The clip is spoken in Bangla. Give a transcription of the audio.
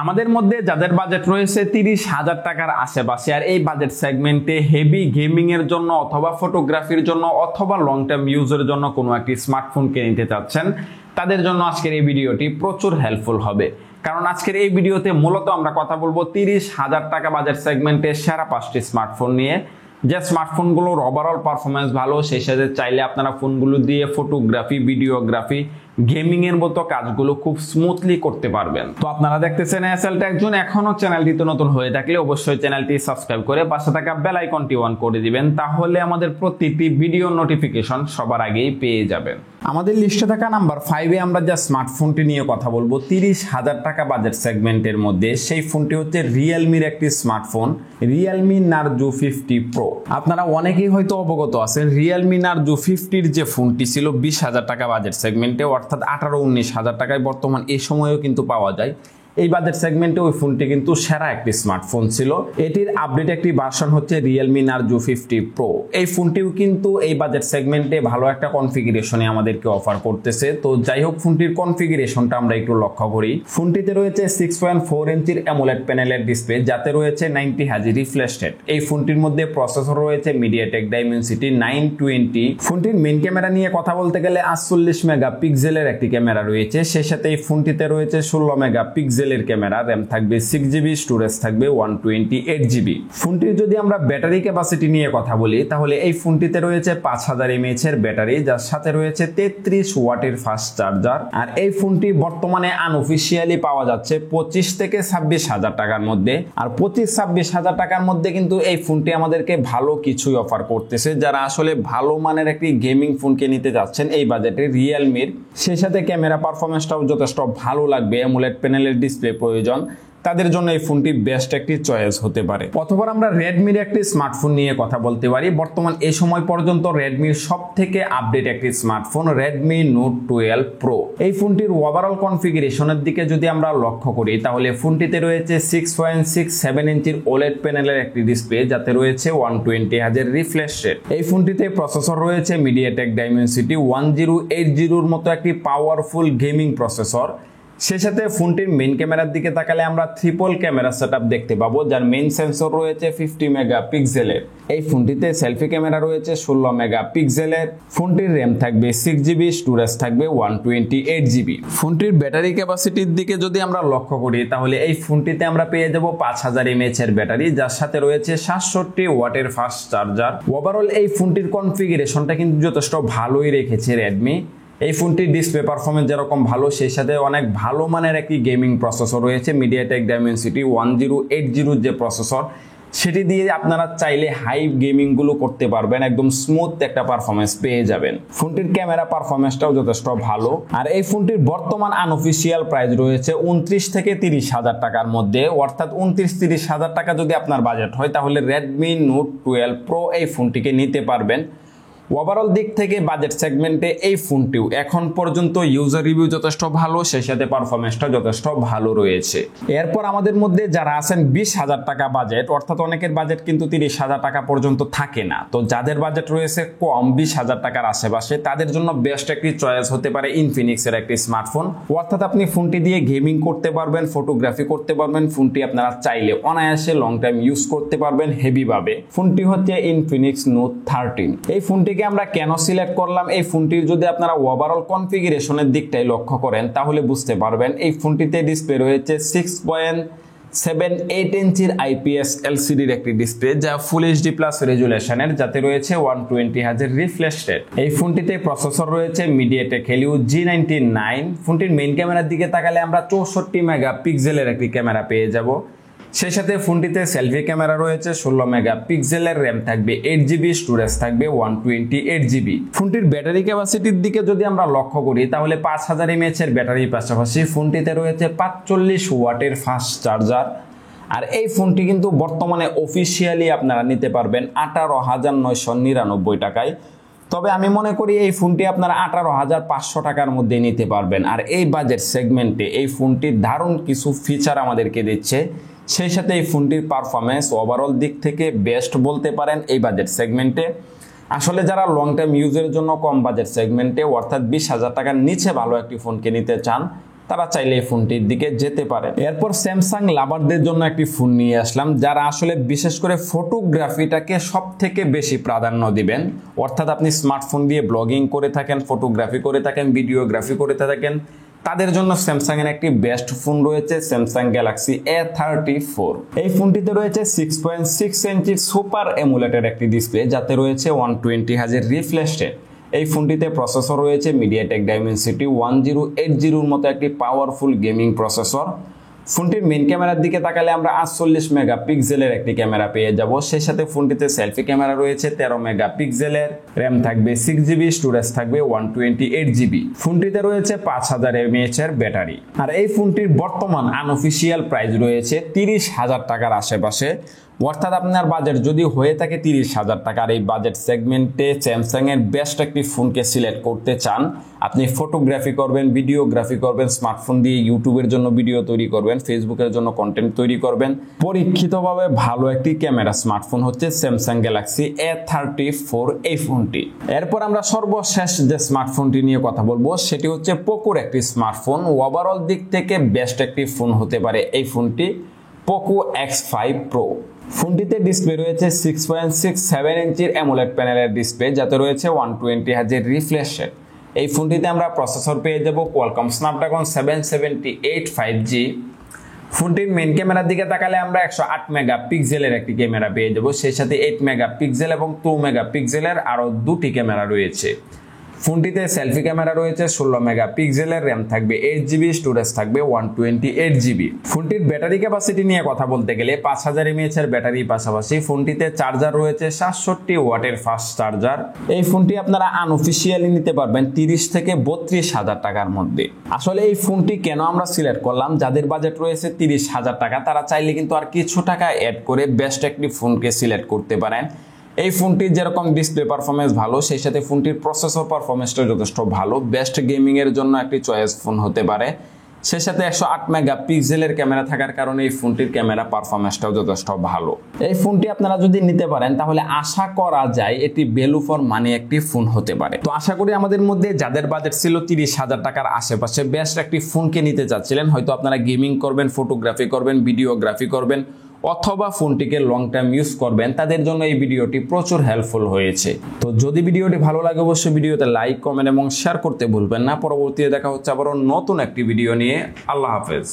আমাদের মধ্যে যাদের বাজেট রয়েছে 30,000 টাকার আশেপাশে আর এই বাজেট সেগমেন্টে হেভি গেমিং এর জন্য অথবা ফটোগ্রাফির জন্য অথবা লং টার্ম ইউজের জন্য কোনো একটি স্মার্টফোন কিনে নিতে চাচ্ছেন, তাদের জন্য আজকের এই ভিডিওটি প্রচুর হেল্পফুল হবে। কারণ আজকের এই ভিডিওতে মূলত আমরা কথা বলবো 30,000 টাকা বাজেট সেগমেন্টে সেরা 5টি স্মার্টফোন নিয়ে, যে স্মার্টফোনগুলোর ওভারঅল পারফরমেন্স ভালো, সেই সাথে চাইলে আপনারা ফোনগুলো দিয়ে ফটোগ্রাফি, ভিডিওগ্রাফি, গেমিং এর মতো কাজগুলো খুব স্মুথলি করতে পারবেন। তো আপনারা দেখতেছেন এসএল টেক জোন। এখনো চ্যানেলটিতে নতুন হয়ে থাকলে অবশ্যই চ্যানেলটি সাবস্ক্রাইব করে পাশে থাকা বেল আইকনটি অন করে দিবেন, তাহলে আমাদের প্রতিটি ভিডিও নোটিফিকেশন সবার আগেই পেয়ে যাবেন। আমাদের লিস্টে থাকা নাম্বার 5-এ আমরা যে স্মার্টফোনটি নিয়ে কথা বলবো 30,000 টাকা বাজেট সেগমেন্টের মধ্যে, সেই ফোনটি হচ্ছে রিয়েলমির একটি স্মার্টফোন, রিয়েলমি নারজো 50 প্রো। আপনারা অনেকেই হয়তো অবগত আছেন রিয়েলমি নারজো 50-র যে ফোনটি ছিল 20,000 টাকা বাজেট সেগমেন্টে, অর্থাৎ 18-19,000 টাকায় বর্তমান এই সময়েও কিন্তু পাওয়া যায়। এই বাজেট সেগমেন্টে ওই ফোনটি কিন্তু সেরা একটি স্মার্টফোন ছিল। এটির আপডেট একটি ভার্সন হচ্ছে রিয়েলমি নারজো 50 প্রো। এই ফোনটিও কিন্তু এই বাজেট সেগমেন্টে ভালো একটা কনফিগারেশনে আমাদেরকে অফার করতেছে। তো যাই হোক, ফোনটির কনফিগারেশনটা আমরা একটু লক্ষ্য করি। ফোনটিতে রয়েছে 6.4 ইঞ্চির অ্যামোলেড প্যানেলের ডিসপ্লে, যাতে রয়েছে 90 হার্জ রিফ্রেশ রেট। এই ফোনটির মধ্যে প্রসেসর রয়েছে মিডিয়াটেক ডাইমেনসিটি 920। ফোনটির মেইন ক্যামেরা নিয়ে কথা বলতে গেলে 48 মেগাপিক্সেলের একটি ক্যামেরা রয়েছে। সেই সাথে এই ফোনটিতে রয়েছে 16 মেগাপিক্সেল ক্যামেরা, র্যাম থাকবে 6GB, স্টোরেজ থাকবে 128GB। ফোনটির যদি আমরা ব্যাটারি ক্যাপাসিটি নিয়ে কথা বলি, তাহলে এই ফোনটিতে রয়েছে 5000 mAh এর ব্যাটারি, যার সাথে রয়েছে 33 ওয়াটের ফাস্ট চার্জার। আর এই ফোনটি বর্তমানে আনঅফিশিয়ালি পাওয়া যাচ্ছে 25 থেকে 26,000 টাকার মধ্যে। আর 25-26,000 টাকার মধ্যে কিন্তু এই ফোনটি আমাদেরকে ভালো কিছুই অফার করতেছে। যারা আসলে ভালো মানের একটি গেমিং ফোনকে নিতে যাচ্ছেন এই বাজেটে রিয়েলমির, সেই সাথে ক্যামেরা পারফরমেন্সটাও যথেষ্ট ভালো লাগবে, অ্যামোলেড প্যানেলের ডিসপ্লে প্রয়োজন, তাদের জন্য এই ফোনটি বেস্ট একটি চয়েস হতে পারে। অথবা আমরা রেডমির একটি স্মার্টফোন নিয়ে কথা বলতে পারি। বর্তমান এই সময় পর্যন্ত রেডমির সব থেকে আপডেট একটি স্মার্টফোন রেডমি নোট 12 প্রো। এই ফোনটির ওভারঅল কনফিগারেশনের দিকে যদি আমরা লক্ষ্য করি, তাহলে ফোনটিতে রয়েছে 6.67 ইঞ্চির ওলেড প্যানেলের একটি ডিসপ্লে, যাতে রয়েছে 120 হার্জের রিফ্রেশ রেট। এই ফোনটিতে প্রসেসর রয়েছে মিডিয়াটেক ডাইমেনসিটি 1080-র মতো একটি পাওয়ারফুল গেমিং প্রসেসর। সেই সাথে ফোনটির মেইন ক্যামেরার দিকে তাকালে আমরা ট্রিপল ক্যামেরা সেটআপ দেখতে পাবো, যার মেইন সেন্সর রয়েছে 50 মেগাপিক্সেলের। এই ফোনটিতে সেলফি ক্যামেরা রয়েছে 16 মেগাপিক্সেলের। ফোনটির র্যাম থাকবে 6GB, স্টোরেজ থাকবে 128GB। ফোনটির ব্যাটারি ক্যাপাসিটির দিকে যদি আমরা লক্ষ্য করি, তাহলে এই ফোনটিতে আমরা পেয়ে যাব 5000 mAh এর ব্যাটারি, যার সাথে রয়েছে 67 ওয়াটের ফাস্ট চার্জার। ওভারঅল এই ফোনটির কনফিগারেশনটা কিন্তু যথেষ্ট ভালোই রেখেছে রেডমি। এই ফোনটির ডিসপ্লে পারফরমেন্স যেরকম ভালো, সেই সাথে অনেক ভালো মানের একটি গেমিং প্রসেসর রয়েছে মিডিয়াটেক ডাইমেনসিটি 1080 যে প্রসেসর, সেটি দিয়ে আপনারা চাইলে হাই গেমিং গুলো করতে পারবেন, একদম স্মুথ একটা পারফরমেন্স পেয়ে যাবেন। ফোনটির ক্যামেরা পারফরমেন্সটাও যথেষ্ট ভালো। আর এই ফোনটির বর্তমান আনঅফিশিয়াল প্রাইস রয়েছে 29 থেকে 30,000 টাকার মধ্যে, অর্থাৎ 29-30,000 টাকা যদি আপনার বাজেট হয়, তাহলে রেডমি নোট 12 প্রো এই ফোনটিকে নিতে পারবেন। ওভারঅল দিক থেকে বাজেট সেগমেন্টে এই ফোনটিও এখন পর্যন্ত ইউজার রিভিউ যথেষ্ট ভালো, সেই সাথে পারফরমেন্সটা যথেষ্ট ভালো রয়েছে। এরপর আমাদের মধ্যে যারা আছেন 20,000 টাকা বাজেট, অর্থাৎ অনেকের বাজেট কিন্তু 30,000 টাকা পর্যন্ত থাকে না, তো যাদের বাজেট রয়েছে কম 20,000 টাকার আশেপাশে, তাদের জন্য বেস্ট একটি চয়েস হতে পারে ইনফিনিক্সের একটি স্মার্টফোন। অর্থাৎ আপনি ফোনটি দিয়ে গেমিং করতে পারবেন, ফটোগ্রাফি করতে পারবেন। ফোনটি আপনারা চাইলে অনায়াসে লং টাইম ইউজ করতে পারবেন হেভি ভাবে। ফোনটি হচ্ছে ইনফিনিক্স নোট 13। এই ফোনটি আমরা কেন সিলেক্ট করলাম, এই ফোনটির যদি আপনারা ওভারঅল কনফিগারেশনের দিকটাই লক্ষ্য করেন, তাহলে বুঝতে পারবেন এই ফোনটিতে ডিসপ্লে রয়েছে 6.78 ইঞ্চির IPS LCDর একটি ডিসপ্লে, যা ফুল HD প্লাস রেজুলেশনের, যাতে রয়েছে 120 হার্জের রিফ্রেশ রেট। এই ফোনটিতে প্রসেসর রয়েছে মিডিয়াটেক হেলিও G99। ফোনটির মেইন ক্যামেরার দিকে তাকালে আমরা 64 মেগাপিক্সেলের একটি ক্যামেরা পেয়ে যাব। সেই সাথে ফোনটিতে সেলফি ক্যামেরা রয়েছে 16 মেগাপিক্সেলের, র্যাম থাকবে 8GB, স্টোরেজ থাকবে 128GB। ফোনটির ব্যাটারি ক্যাপাসিটির দিকে যদি আমরা লক্ষ্য করি, তাহলে 5000 mAh এর ব্যাটারির পাশাপাশি ফোনটিতে রয়েছে 45 ওয়াটের ফাস্ট চার্জার। আর এই ফোনটি কিন্তু বর্তমানে অফিসিয়ালি আপনারা নিতে পারবেন 18,999 টাকায়। তবে আমি মনে করি এই ফোনটি আপনারা 18,500 টাকার মধ্যে নিতে পারবেন। আর এই বাজেট সেগমেন্টে এই ফোনটির দারুণ কিছু ফিচার আমাদেরকে দিচ্ছে, সেই সাথে এই ফোনটির পারফরমেন্স ওভারঅল দিক থেকে বেস্ট বলতে পারেন এই বাজেট সেগমেন্টে। আসলে যারা লং টার্ম ইউজের জন্য কম বাজেট সেগমেন্টে, অর্থাৎ 20,000 টাকার নিচে ভালো একটি ফোনকে নিতে চান, তারা চাইলে এই ফোনটির দিকে যেতে পারে। এরপর স্যামসাং লাভারদের জন্য একটি ফোন নিয়ে আসলাম, যারা আসলে বিশেষ করে ফটোগ্রাফিটাকে সব থেকে বেশি প্রাধান্য দিবেন। অর্থাৎ আপনি স্মার্টফোন দিয়ে ব্লগিং করে থাকেন, ফটোগ্রাফি করে থাকেন, ভিডিওগ্রাফি করে থাকেন, তাদের জন্য স্যামসাং এর একটি বেস্ট ফোন রয়েছে স্যামসাং গ্যালাক্সি A34। এই ফোনটিতে রয়েছে 6.6 ইঞ্চির সুপার এমুলেটেড একটি ডিসপ্লে, যাতে রয়েছে 120 হার্জ রিফ্রেশ রেট। এই ফোনটিতে প্রসেসর রয়েছে মিডিয়াটেক ডাইমেনসিটি 1080 মতো একটি পাওয়ারফুল গেমিং প্রসেসর। ফোনটির মেইন ক্যামেরার দিকে তাকালে আমরা 48 মেগাপিক্সেলের একটি ক্যামেরা পেয়ে যাব। সেই সাথে ফোনটিতে সেলফি ক্যামেরা রয়েছে 13 মেগাপিক্সেলের, র্যাম থাকবে 6GB, স্টোরেজ থাকবে 128GB। ফোনটিতে রয়েছে 5000 mAh এর ব্যাটারি। আর এই ফোনটির বর্তমান আনঅফিসিয়াল প্রাইস রয়েছে 30,000 টাকার আশেপাশে। অর্থাৎ আপনার বাজেট যদি হয়ে থাকে 30,000 টাকার, এই বাজেট সেগমেন্টে স্যামসাং এর বেস্ট একটি ফোনকে সিলেক্ট করতে চান, আপনি ফটোগ্রাফি করবেন, ভিডিওগ্রাফি করবেন, স্মার্টফোন দিয়ে ইউটিউবের জন্য ভিডিও তৈরি করবেন, ফেসবুকের জন্য কন্টেন্ট তৈরি করবেন, পরীক্ষিতভাবে ভালো একটি ক্যামেরা স্মার্টফোন হচ্ছে স্যামসাং গ্যালাক্সি A34 এই ফোনটি। এরপর আমরা সর্বশেষ যে স্মার্টফোনটি নিয়ে কথা বলবো সেটি হচ্ছে পোকোর একটি স্মার্টফোন। ওভারঅল দিক থেকে বেস্ট একটি ফোন হতে পারে এই ফোনটি, পোকো X5 Pro। ফোনটিতে ডিসপ্লে রয়েছে 6.67 ইঞ্চির অ্যামোলেড প্যানেলের ডিসপ্লে, যাতে রয়েছে 120 হার্জ রিফ্রেশ রেট। এই ফোনটিতে আমরা প্রসেসর পেয়ে যাব কোয়ালকম স্ন্যাপড্রাগন 778 5G। ফোনটির মেইন ক্যামেরার দিকে তাকালে আমরা 108 মেগাপিক্সেলের একটি ক্যামেরা পেয়ে যাব, সেই সাথে 8 মেগাপিক্সেল এবং 2 মেগাপিক্সেলের আরো দুটি ক্যামেরা রয়েছে। ফোনটিতে সেলফি ক্যামেরা রয়েছে 16 মেগাপিক্সেলের, র্যাম থাকবে 8GB, স্টোরেজ থাকবে 128GB। ফোনটির ব্যাটারি ক্যাপাসিটি নিয়ে কথা বলতে গেলে 5000 mAh এর ব্যাটারির পাশাপাশি ফোনটিতে চার্জার রয়েছে 67 ওয়াটের ফাস্ট চার্জার। এই ফোনটি আপনারা আনঅফিসিয়ালি নিতে পারবেন 30 থেকে 32,000 টাকার মধ্যে। আসলে এই ফোনটি কেন আমরা সিলেক্ট করলাম, যাদের বাজেট রয়েছে 30,000 টাকা তারা চাইলে কিন্তু আর কিছু টাকা অ্যাড করে বেস্ট একটি ফোনকে সিলেক্ট করতে পারেন। এই ফোনটির যেরকম ডিসপ্লে পারফরমেন্স ভালো, সেই সাথে ফোনটির প্রসেসর পারফরমেন্সটা যথেষ্ট ভালো, বেস্ট গেমিং এর জন্য একটি চয়েস ফোন হতে পারে। সেই সাথে 108 মেগাপিক্সেলের ক্যামেরা থাকার কারণে এই ফোনটির ক্যামেরা পারফরমেন্সটাও যথেষ্ট ভালো। এই ফোনটি আপনারা যদি নিতে পারেন তাহলে আশা করা যায় এটি ভ্যালু ফর মানি একটি ফোন হতে পারে। তো আশা করি আমাদের মধ্যে যাদের বাজেট ছিল 30,000 টাকার আশেপাশে বেস্ট একটি ফোনকে নিতে চাচ্ছিলেন, হয়তো আপনারা গেমিং করবেন, ফটোগ্রাফি করবেন, ভিডিওগ্রাফি করবেন, অথবা ফোনটিকে লং টাইম ইউজ করবেন, তাদের জন্য এই ভিডিওটি প্রচুর হেল্পফুল হয়েছে। তো যদি ভিডিওটি ভালো লাগে অবশ্যই ভিডিওতে লাইক, কমেন্ট এবং শেয়ার করতে ভুলবেন না। পরবর্তীতে দেখা হচ্ছে আবারও নতুন একটি ভিডিও নিয়ে। আল্লাহ হাফেজ।